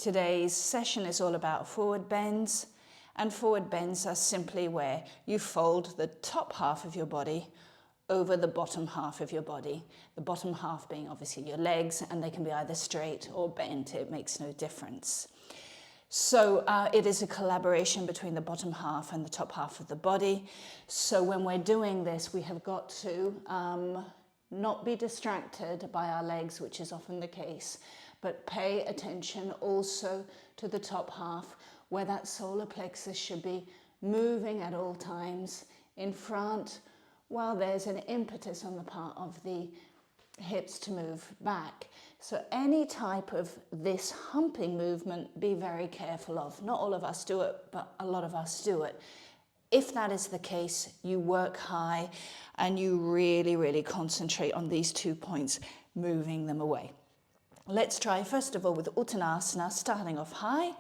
Today's session is all about forward bends, and forward bends are simply where you fold the top half of your body over the bottom half of your body. The bottom half being obviously your legs, and they can be either straight or bent, it makes no difference. So it is a collaboration between the bottom half and the top half of the body. So when we're doing this, we have got to not be distracted by our legs, which is often the case, but pay attention also to the top half, where that solar plexus should be moving at all times in front, while there's an impetus on the part of the hips to move back. So any type of this humping movement, be very careful of. Not all of us do it, but a lot of us do it. If that is the case, you work high and you really, really concentrate on these 2 points, moving them away. Let's try first of all with uttanasana, starting off high.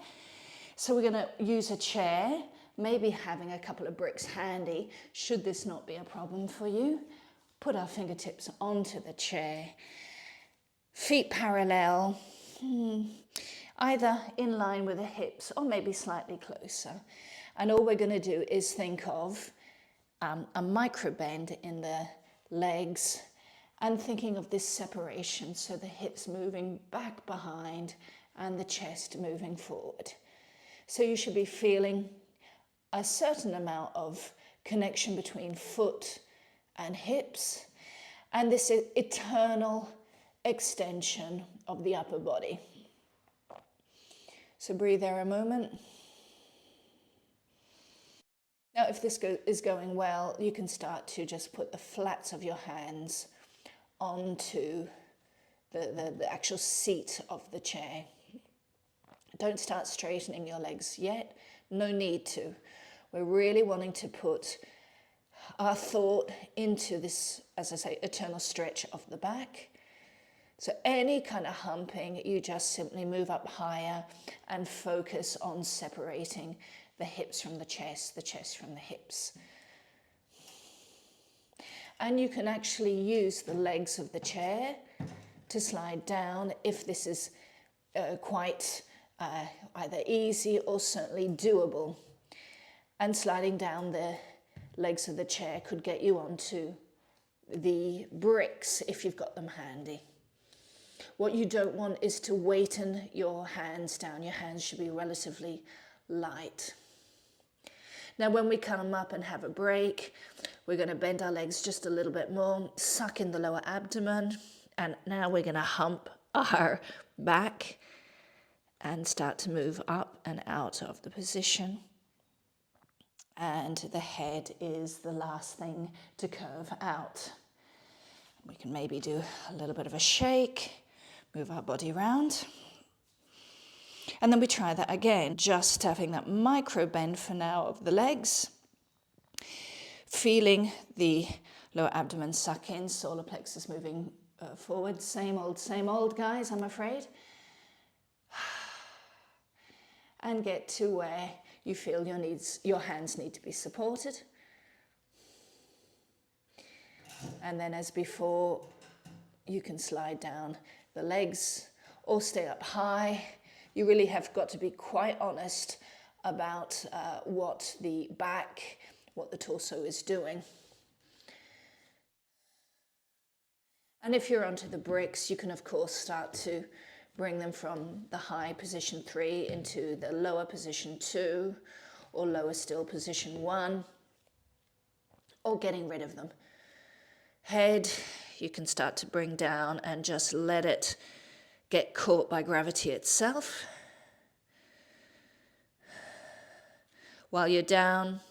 So we're going to use a chair, maybe having a couple of bricks handy, should this not be a problem for you. Put our fingertips onto the chair, feet parallel, either in line with the hips or maybe slightly closer. And all we're going to do is think of a micro bend in the legs and thinking of this separation, so the hips moving back behind and the chest moving forward. So you should be feeling a certain amount of connection between foot and hips, and this eternal extension of the upper body. So breathe there a moment. Now, if this is going well, you can start to just put the flats of your hands onto the actual seat of the chair. Don't start straightening your legs yet. No need to. We're really wanting to put our thought into this, as I say, eternal stretch of the back. So any kind of humping, you just simply move up higher and focus on separating the hips from the chest from the hips. And you can actually use the legs of the chair to slide down if this is quite either easy or certainly doable. And sliding down the legs of the chair could get you onto the bricks if you've got them handy. What you don't want is to weighten your hands down. Your hands should be relatively light. Now when we come up and have a break, we're going to bend our legs just a little bit more, suck in the lower abdomen, and now we're going to hump our back and start to move up and out of the position. And the head is the last thing to curve out. We can maybe do a little bit of a shake, move our body around. And then we try that again, just having that micro bend for now of the legs. Feeling the lower abdomen suck in, solar plexus moving forward. Same old, guys, I'm afraid. And get to where you feel your hands need to be supported. And then as before, you can slide down the legs or stay up high. You really have got to be quite honest about what the back, what the torso is doing. And if you're onto the bricks, you can of course start to bring them from the high position 3 into the lower position 2, or lower still position 1, or getting rid of them. Head, you can start to bring down and just let it get caught by gravity itself. While you're down,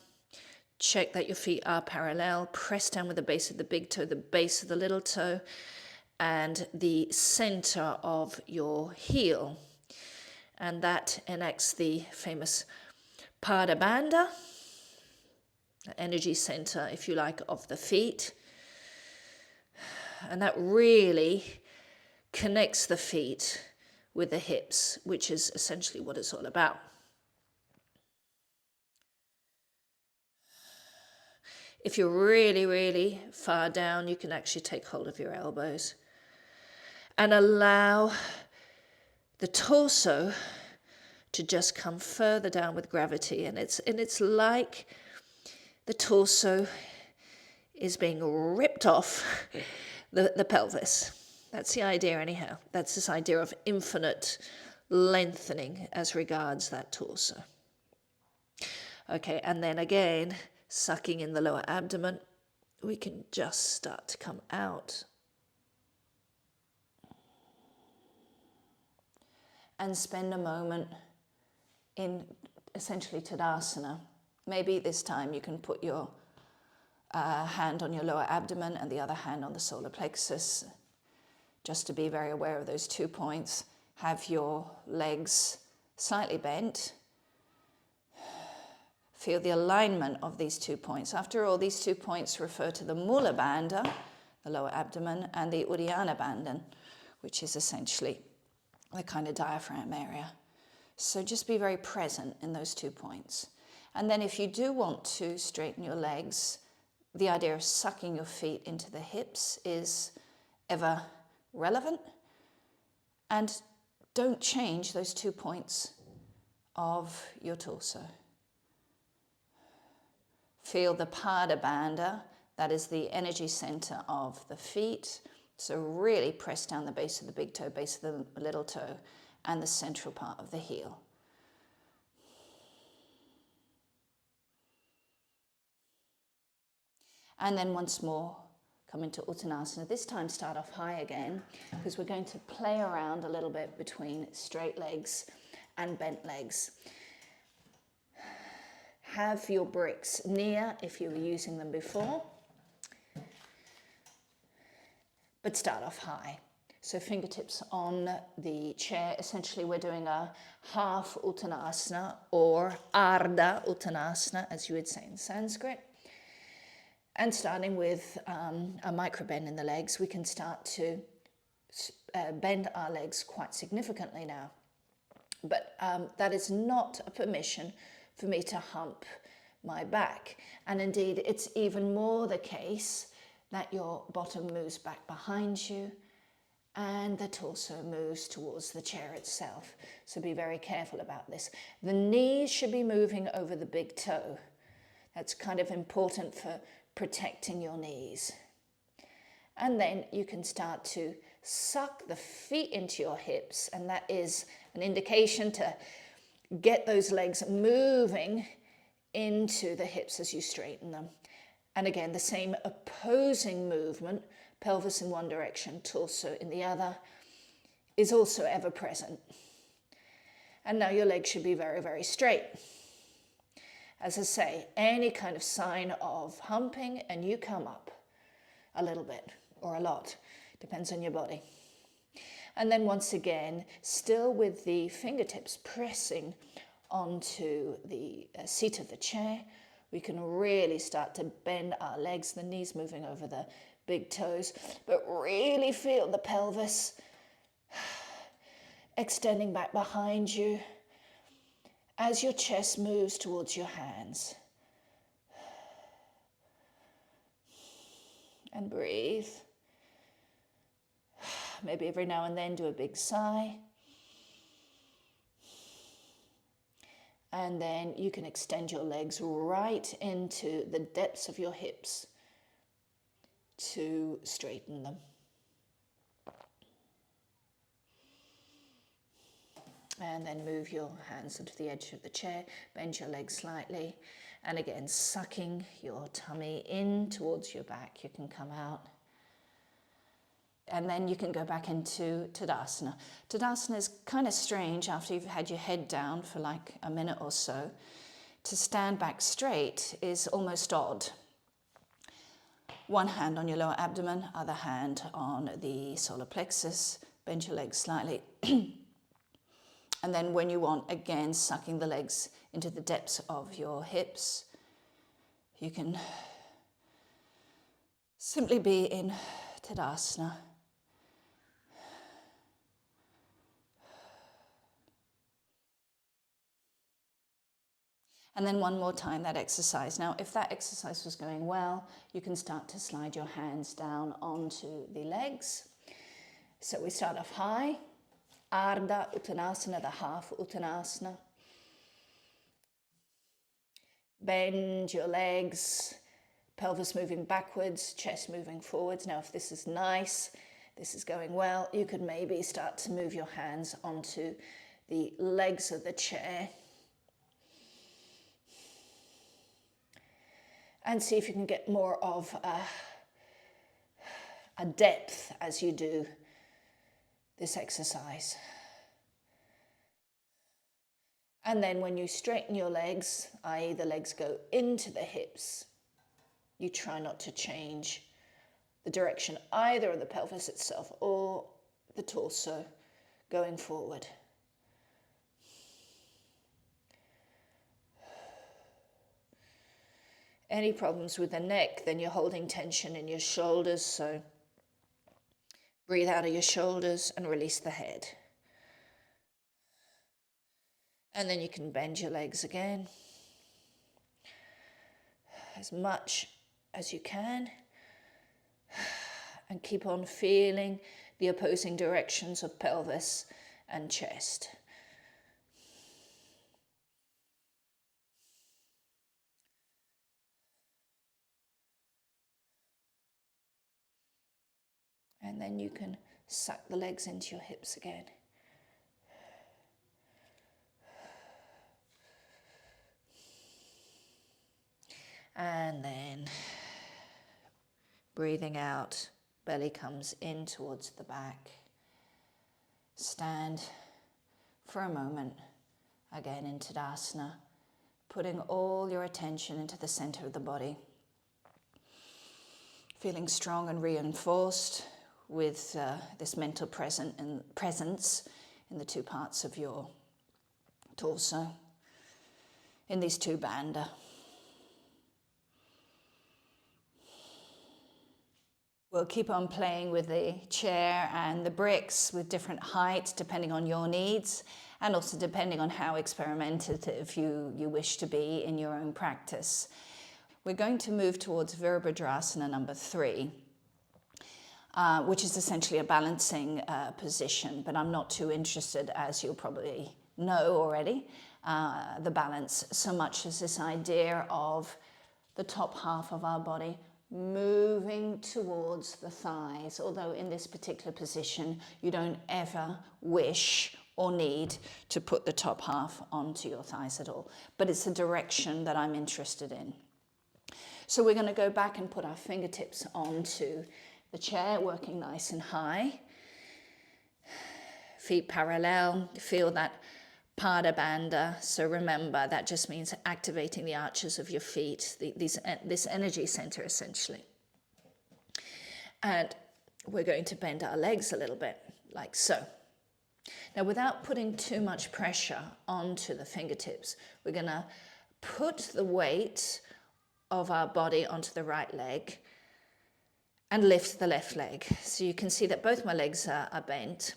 check that your feet are parallel. Press down with the base of the big toe, the base of the little toe, and the center of your heel. And that enacts the famous Pada Bandha, the energy center, if you like, of the feet. And that really connects the feet with the hips, which is essentially what it's all about. If you're really, really far down, you can actually take hold of your elbows and allow the torso to just come further down with gravity. And it's like the torso is being ripped off the pelvis. That's the idea anyhow. That's this idea of infinite lengthening as regards that torso. Okay, and then again, sucking in the lower abdomen, we can just start to come out. And spend a moment in essentially Tadasana. Maybe this time you can put your hand on your lower abdomen and the other hand on the solar plexus, just to be very aware of those 2 points. Have your legs slightly bent. Feel the alignment of these 2 points. After all, these 2 points refer to the Mula Bandha, the lower abdomen, and the Uddiyana Bandha, which is essentially the kind of diaphragm area. So just be very present in those 2 points. And then if you do want to straighten your legs, the idea of sucking your feet into the hips is ever relevant. And don't change those 2 points of your torso. Feel the Pada Bandha, that is the energy center of the feet. So really press down the base of the big toe, base of the little toe, and the central part of the heel. And then once more, come into Uttanasana. This time start off high again, because we're going to play around a little bit between straight legs and bent legs. Have your bricks near if you were using them before, but start off high. So fingertips on the chair. Essentially we're doing a half Uttanasana, or Ardha Uttanasana, as you would say in Sanskrit. And starting with a micro bend in the legs, we can start to bend our legs quite significantly now. But that is not a permission for me to hump my back. And indeed, it's even more the case that your bottom moves back behind you and the torso moves towards the chair itself. So be very careful about this. The knees should be moving over the big toe. That's kind of important for protecting your knees. And then you can start to suck the feet into your hips, and that is an indication to get those legs moving into the hips as you straighten them. And again, the same opposing movement, pelvis in one direction, torso in the other, is also ever present. And now your legs should be very, very straight. As I say, any kind of sign of humping and you come up a little bit or a lot, depends on your body. And then once again, still with the fingertips pressing onto the seat of the chair, we can really start to bend our legs, the knees moving over the big toes, but really feel the pelvis extending back behind you as your chest moves towards your hands. And breathe. Maybe every now and then do a big sigh. And then you can extend your legs right into the depths of your hips to straighten them. And then move your hands into the edge of the chair, bend your legs slightly, and again sucking your tummy in towards your back. You can come out. And then you can go back into Tadasana. Tadasana is kind of strange after you've had your head down for like a minute or so. To stand back straight is almost odd. One hand on your lower abdomen, other hand on the solar plexus. Bend your legs slightly. And then when you want, again, sucking the legs into the depths of your hips, you can simply be in Tadasana. And then one more time that exercise. Now, if that exercise was going well, you can start to slide your hands down onto the legs. So we start off high. Ardha Uttanasana, the half Uttanasana. Bend your legs, pelvis moving backwards, chest moving forwards. Now, if this is nice, this is going well, you could maybe start to move your hands onto the legs of the chair and see if you can get more of a depth as you do this exercise. And then when you straighten your legs, i.e. the legs go into the hips, you try not to change the direction either of the pelvis itself or the torso going forward. Any problems with the neck, then you're holding tension in your shoulders, so breathe out of your shoulders and release the head. And then you can bend your legs again as much as you can and keep on feeling the opposing directions of pelvis and chest. And then you can suck the legs into your hips again. And then breathing out, belly comes in towards the back. Stand for a moment, again in Tadasana, putting all your attention into the center of the body. Feeling strong and reinforced with this mental presence in the two parts of your torso, in these two bandha. We'll keep on playing with the chair and the bricks with different heights depending on your needs and also depending on how experimentative you wish to be in your own practice. We're going to move towards Virabhadrasana III, which is essentially a balancing position, but I'm not too interested, as you'll probably know already, the balance so much as this idea of the top half of our body moving towards the thighs, although in this particular position you don't ever wish or need to put the top half onto your thighs at all. But it's a direction that I'm interested in. So we're going to go back and put our fingertips onto the chair, working nice and high. Feet parallel, feel that Pada bandha. So remember, that just means activating the arches of your feet, this energy center essentially. And we're going to bend our legs a little bit, like so. Now, without putting too much pressure onto the fingertips, we're going to put the weight of our body onto the right leg and lift the left leg. So you can see that both my legs are bent.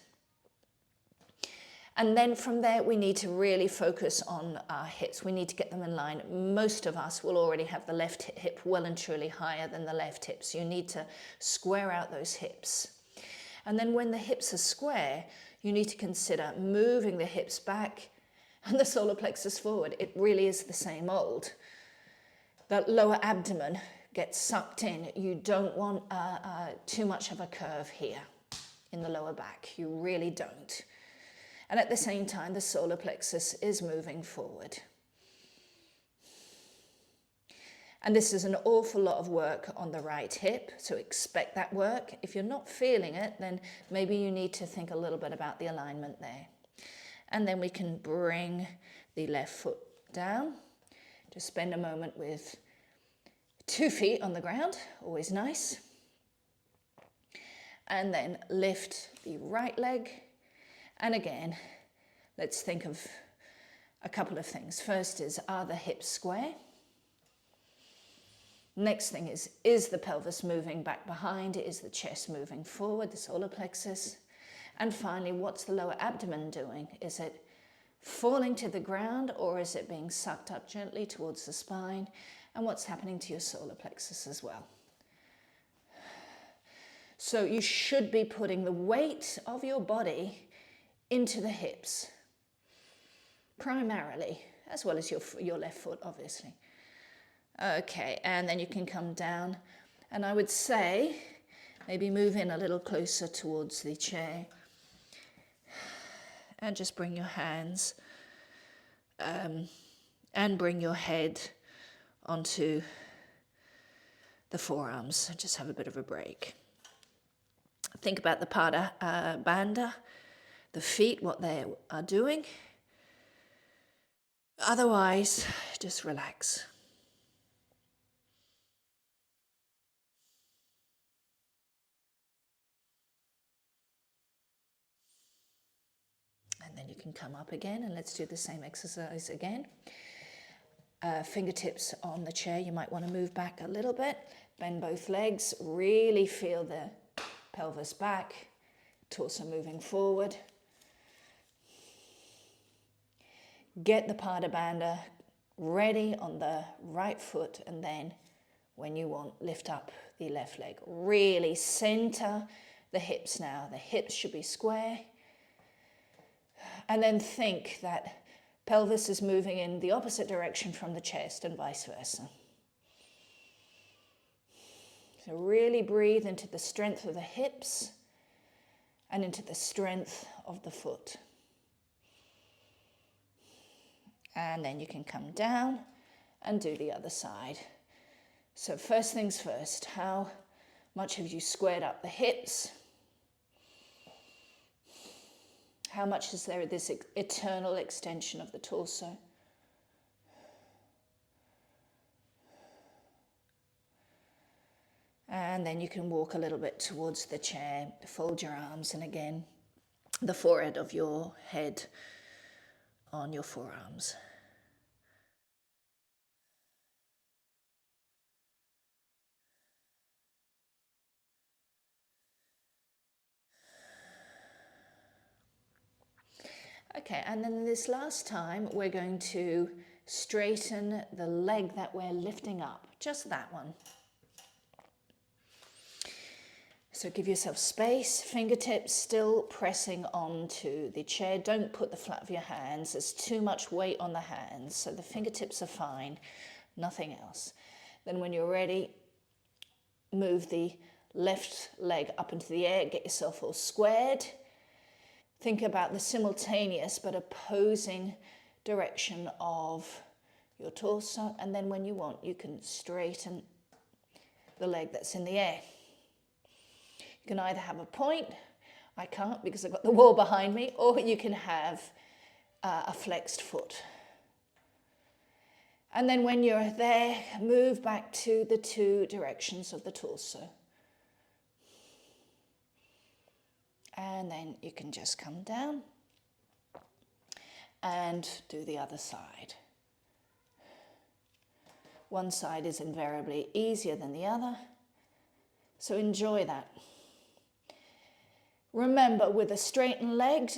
And then from there, we need to really focus on our hips. We need to get them in line. Most of us will already have the left hip well and truly higher than the left hip. So you need to square out those hips. And then when the hips are square, you need to consider moving the hips back and the solar plexus forward. It really is the same old. That lower abdomen gets sucked in. You don't want too much of a curve here in the lower back. You really don't. And at the same time, the solar plexus is moving forward. And this is an awful lot of work on the right hip, so expect that work. If you're not feeling it, then maybe you need to think a little bit about the alignment there. And then we can bring the left foot down. Just spend a moment with 2 feet on the ground, always nice. And then lift the right leg. And again, let's think of a couple of things. First is, are the hips square? Next thing is the pelvis moving back behind? Is the chest moving forward, the solar plexus? And finally, what's the lower abdomen doing? Is it falling to the ground or is it being sucked up gently towards the spine? And what's happening to your solar plexus as well? So you should be putting the weight of your body into the hips, primarily, as well as your left foot, obviously. Okay, and then you can come down. And I would say, maybe move in a little closer towards the chair. And just bring your hands and bring your head onto the forearms and just have a bit of a break. Think about the Pada Bandha, the feet, what they are doing. Otherwise, just relax. And then you can come up again and let's do the same exercise again. Fingertips on the chair. You might want to move back a little bit. Bend both legs. Really feel the pelvis back. Torso moving forward. Get the Pada Bandha ready on the right foot, and then when you want, lift up the left leg. Really center the hips now. The hips should be square. And then think that pelvis is moving in the opposite direction from the chest and vice versa. So really breathe into the strength of the hips and into the strength of the foot. And then you can come down and do the other side. So first things first, how much have you squared up the hips? How much is there this eternal extension of the torso? And then you can walk a little bit towards the chair, fold your arms, and again, the forehead of your head on your forearms. Okay, and then this last time, we're going to straighten the leg that we're lifting up, just that one. So give yourself space, fingertips still pressing onto the chair. Don't put the flat of your hands. There's too much weight on the hands, so the fingertips are fine, nothing else. Then when you're ready, move the left leg up into the air, get yourself all squared. Think about the simultaneous but opposing direction of your torso, and then when you want, you can straighten the leg that's in the air. You can either have a point, I can't because I've got the wall behind me, or you can have a flexed foot. And then when you're there, move back to the two directions of the torso. And then you can just come down and do the other side. One side is invariably easier than the other, so enjoy that. Remember, with a straightened leg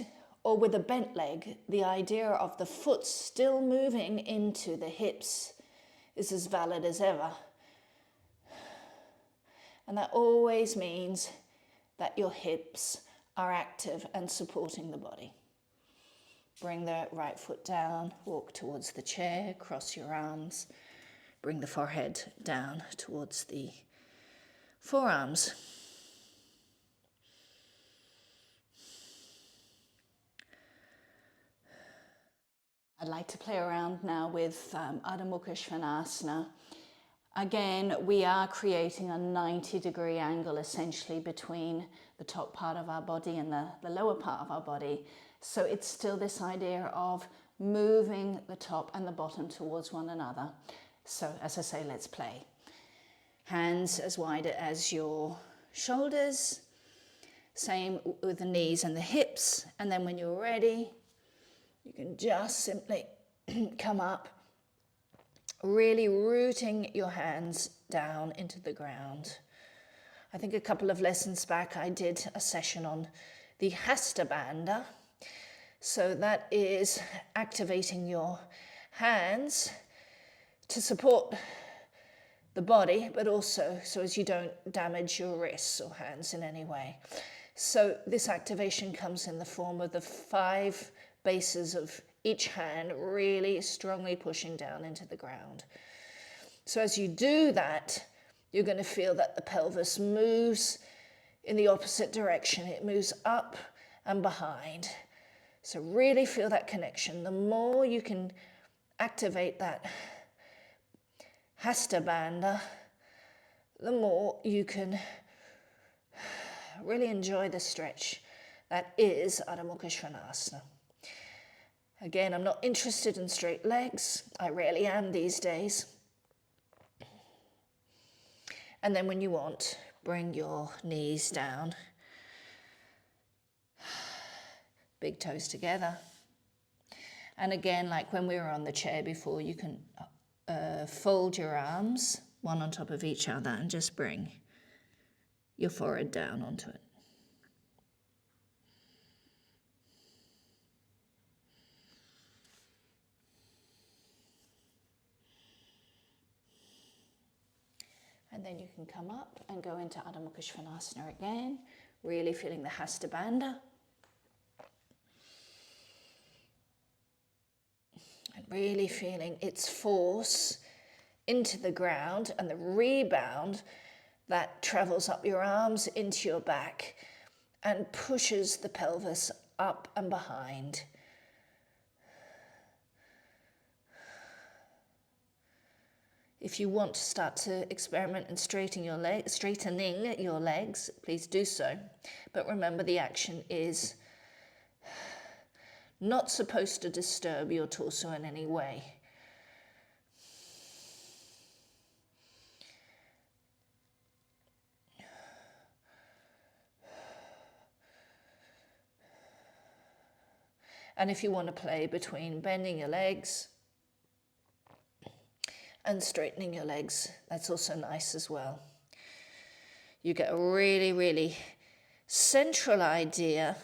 or with a bent leg, the idea of the foot still moving into the hips is as valid as ever. And that always means that your hips are active and supporting the body. Bring the right foot down, walk towards the chair, cross your arms, bring the forehead down towards the forearms. I'd like to play around now with Adho Mukha Svanasana. Again, we are creating a 90-degree angle essentially between the top part of our body and the lower part of our body. So it's still this idea of moving the top and the bottom towards one another. So as I say, let's play. Hands as wide as your shoulders. Same with the knees and the hips. And then when you're ready, you can just simply come up, really rooting your hands down into the ground. I think a couple of lessons back I did a session on the Hasta Bandha. So that is activating your hands to support the body, but also so as you don't damage your wrists or hands in any way. So this activation comes in the form of the 5 bases of each hand really strongly pushing down into the ground. So as you do that, you're going to feel that the pelvis moves in the opposite direction. It moves up and behind. So really feel that connection. The more you can activate that Hasta Bandha, the more you can really enjoy the stretch that is Adho Mukha Svanasana. Again, I'm not interested in straight legs. I rarely am these days. And then when you want, bring your knees down. Big toes together. And again, like when we were on the chair before, you can fold your arms, one on top of each other, and just bring your forehead down onto it. And then you can come up and go into Adho Mukha Svanasana again, really feeling the Hasta Bandha. And really feeling its force into the ground and the rebound that travels up your arms into your back and pushes the pelvis up and behind. If you want to start to experiment and straightening your legs, please do so. But remember, the action is not supposed to disturb your torso in any way. And if you want to play between bending your legs and straightening your legs, that's also nice as well. You get a really, really central idea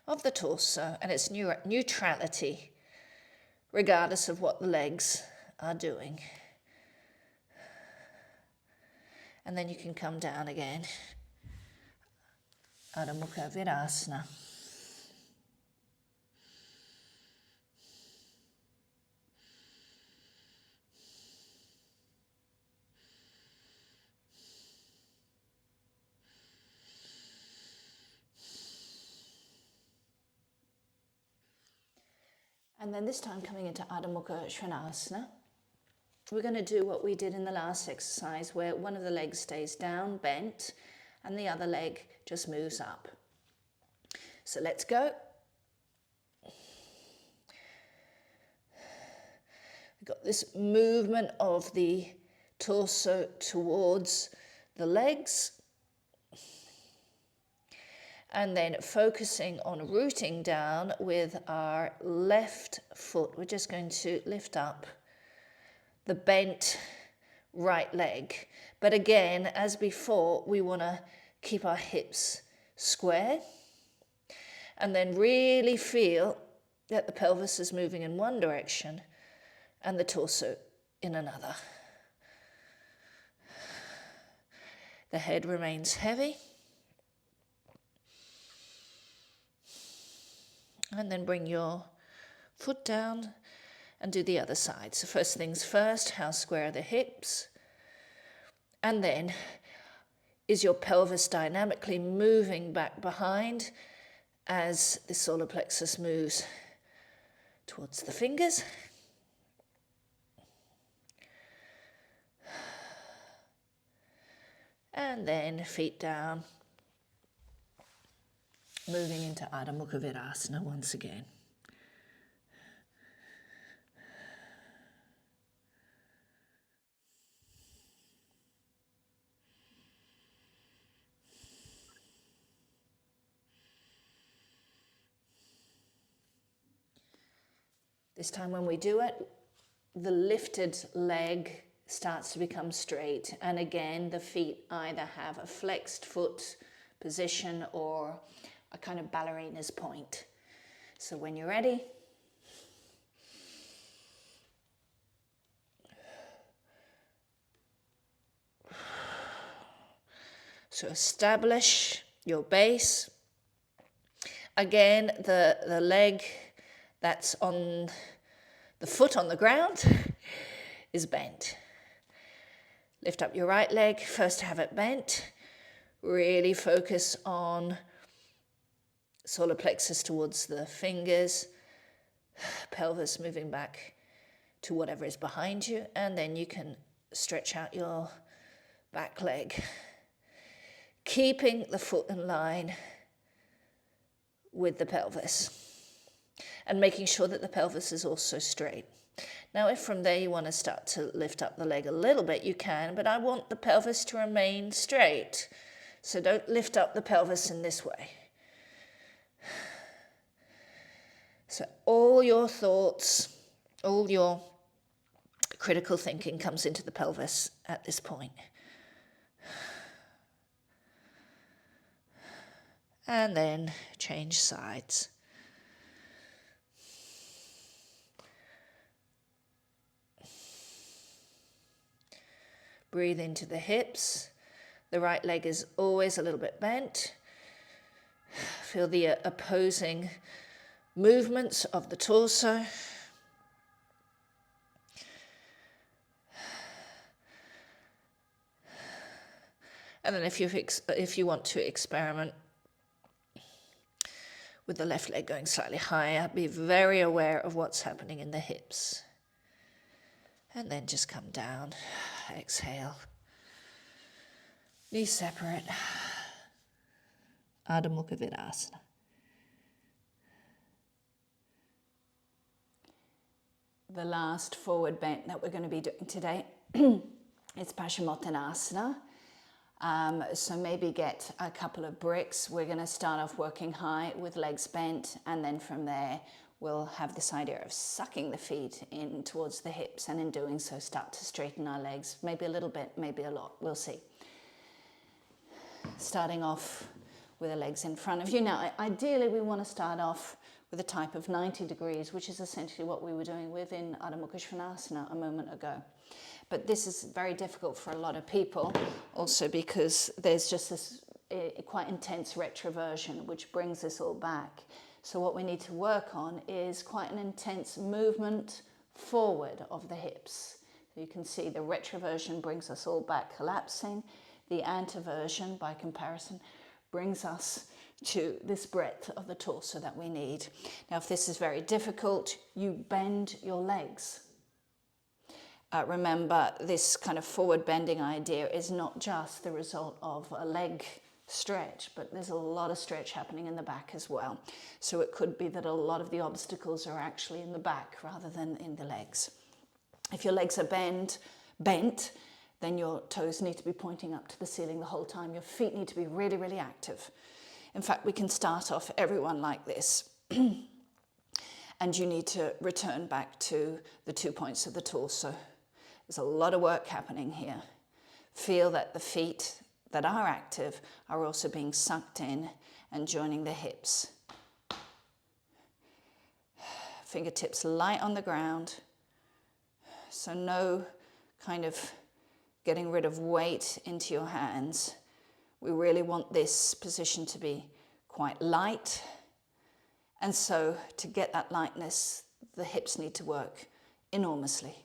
of the torso and its neutrality, regardless of what the legs are doing. And then you can come down again. Adho Mukha Virabhadrasana. And then this time coming into Adho Mukha Svanasana, we're going to do what we did in the last exercise, where one of the legs stays down, bent, and the other leg just moves up. So let's go. We've got this movement of the torso towards the legs. And then focusing on rooting down with our left foot. We're just going to lift up the bent right leg. But again, as before, we want to keep our hips square. And then really feel that the pelvis is moving in one direction and the torso in another. The head remains heavy. And then bring your foot down and do the other side. So first things first, how square are the hips? And then, is your pelvis dynamically moving back behind as the solar plexus moves towards the fingers? And then feet down. Moving into Adho Mukha Virabhadrasana once again. This time when we do it, the lifted leg starts to become straight. And again, the feet either have a flexed foot position or a kind of ballerina's point. So when you're ready, so establish your base. Again, the leg that's on the foot on the ground is bent. Lift up your right leg, first have it bent. Really focus on solar plexus towards the fingers, pelvis moving back to whatever is behind you, and then you can stretch out your back leg, keeping the foot in line with the pelvis and making sure that the pelvis is also straight. Now, if from there you want to start to lift up the leg a little bit, you can, but I want the pelvis to remain straight. So don't lift up the pelvis in this way. So all your thoughts, all your critical thinking comes into the pelvis at this point. And then change sides. Breathe into the hips. The right leg is always a little bit bent. Feel the opposing movements of the torso. And then if you want to experiment with the left leg going slightly higher, be very aware of what's happening in the hips. And then just come down, exhale. Knees separate. Adho Mukha Virabhadrasana. The last forward bend that we're going to be doing today is Pashimotanasana. So maybe get a couple of bricks. We're going to start off working high with legs bent, and then from there we'll have this idea of sucking the feet in towards the hips, and in doing so start to straighten our legs, maybe a little bit, maybe a lot, we'll see. Starting off with the legs in front of you. Now, ideally we want to start off with a type of 90 degrees, which is essentially what we were doing within Adho Mukha Svanasana a moment ago. But this is very difficult for a lot of people, also because there's just this quite intense retroversion, which brings us all back. So what we need to work on is quite an intense movement forward of the hips. So you can see the retroversion brings us all back collapsing. The anteversion, by comparison, brings us to this breadth of the torso that we need. Now, if this is very difficult, you bend your legs. Remember, this kind of forward bending idea is not just the result of a leg stretch, but there's a lot of stretch happening in the back as well. So it could be that a lot of the obstacles are actually in the back rather than in the legs. If your legs are bent, then your toes need to be pointing up to the ceiling the whole time. Your feet need to be really, really active. In fact, we can start off everyone like this. And you need to return back to the 2 points of the torso. There's a lot of work happening here. Feel that the feet that are active are also being sucked in and joining the hips. Fingertips light on the ground. So no kind of getting rid of weight into your hands. We really want this position to be quite light. And so to get that lightness, the hips need to work enormously.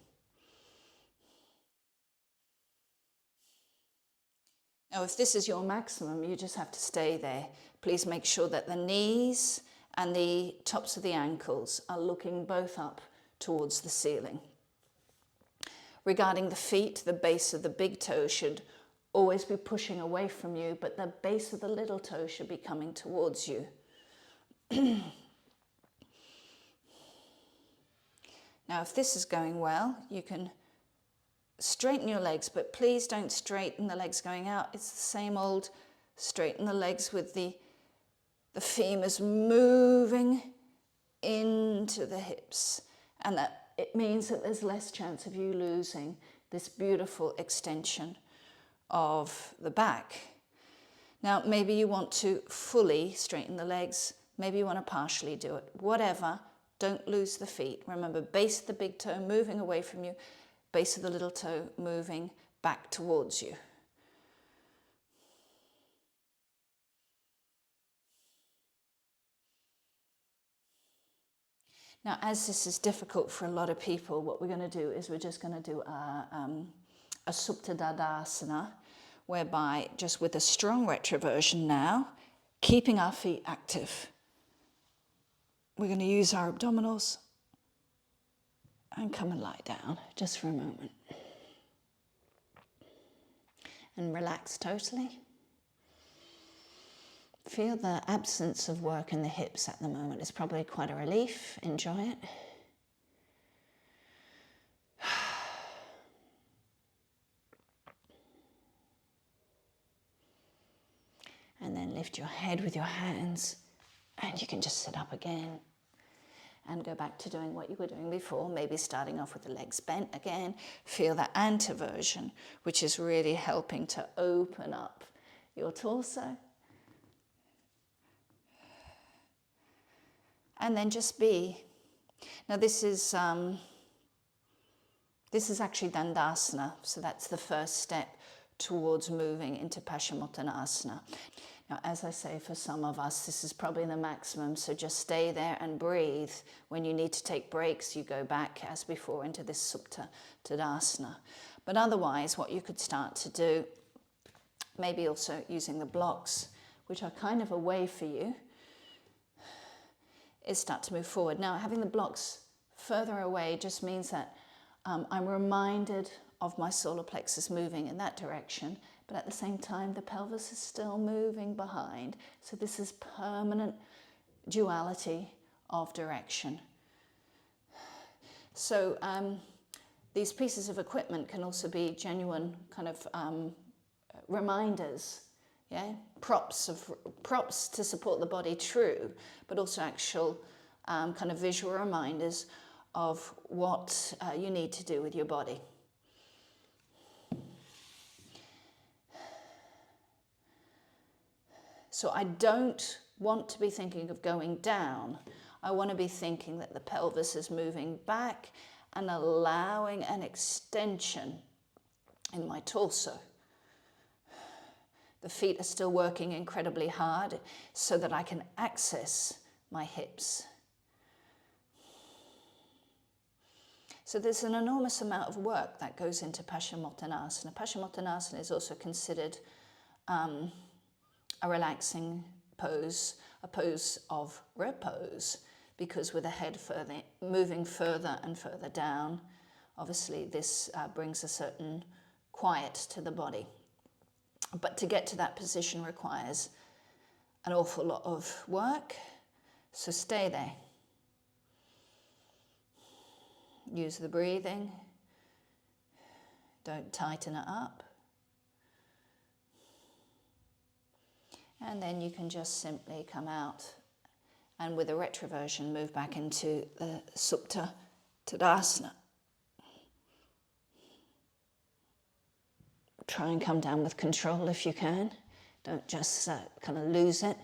Now, if this is your maximum, you just have to stay there. Please make sure that the knees and the tops of the ankles are looking both up towards the ceiling. Regarding the feet, the base of the big toe should always be pushing away from you, but the base of the little toe should be coming towards you. Now, if this is going well, you can straighten your legs, but please don't straighten the legs going out. It's the same old straighten the legs with the femurs moving into the hips. And that it means that there's less chance of you losing this beautiful extension of the back. Now, maybe you want to fully straighten the legs. Maybe you want to partially do it. Whatever, don't lose the feet. Remember, base of the big toe moving away from you, base of the little toe moving back towards you. Now, as this is difficult for a lot of people, what we're going to do is we're just going to do a Supta Tadasana, whereby just with a strong retroversion now, keeping our feet active. We're going to use our abdominals and come and lie down just for a moment. And relax totally. Feel the absence of work in the hips at the moment. It's probably quite a relief. Enjoy it. And then lift your head with your hands, and you can just sit up again and go back to doing what you were doing before, maybe starting off with the legs bent again. Feel that anteversion, which is really helping to open up your torso. And then just be. Now this is actually Dandasana, so that's the first step towards moving into Pashimotanasana. Now, as I say, for some of us, this is probably the maximum, so just stay there and breathe. When you need to take breaks, you go back, as before, into this Supta Tadasana. But otherwise, what you could start to do, maybe also using the blocks, which are kind of a way for you, is start to move forward. Now, having the blocks further away just means that I'm reminded of my solar plexus moving in that direction, but at the same time, the pelvis is still moving behind. So this is permanent duality of direction. So these pieces of equipment can also be genuine kind of reminders, yeah, props to support the body, true, but also actual kind of visual reminders of what you need to do with your body. So I don't want to be thinking of going down. I want to be thinking that the pelvis is moving back and allowing an extension in my torso. The feet are still working incredibly hard so that I can access my hips. So there's an enormous amount of work that goes into Pashimotanasana. Pashimotanasana is also considered a relaxing pose, a pose of repose, because with the head moving further and further down, obviously this brings a certain quiet to the body. But to get to that position requires an awful lot of work, so stay there. Use the breathing, don't tighten it up. And then you can just simply come out and with a retroversion move back into the Supta Tadasana. Try and come down with control if you can. Don't just kind of lose it.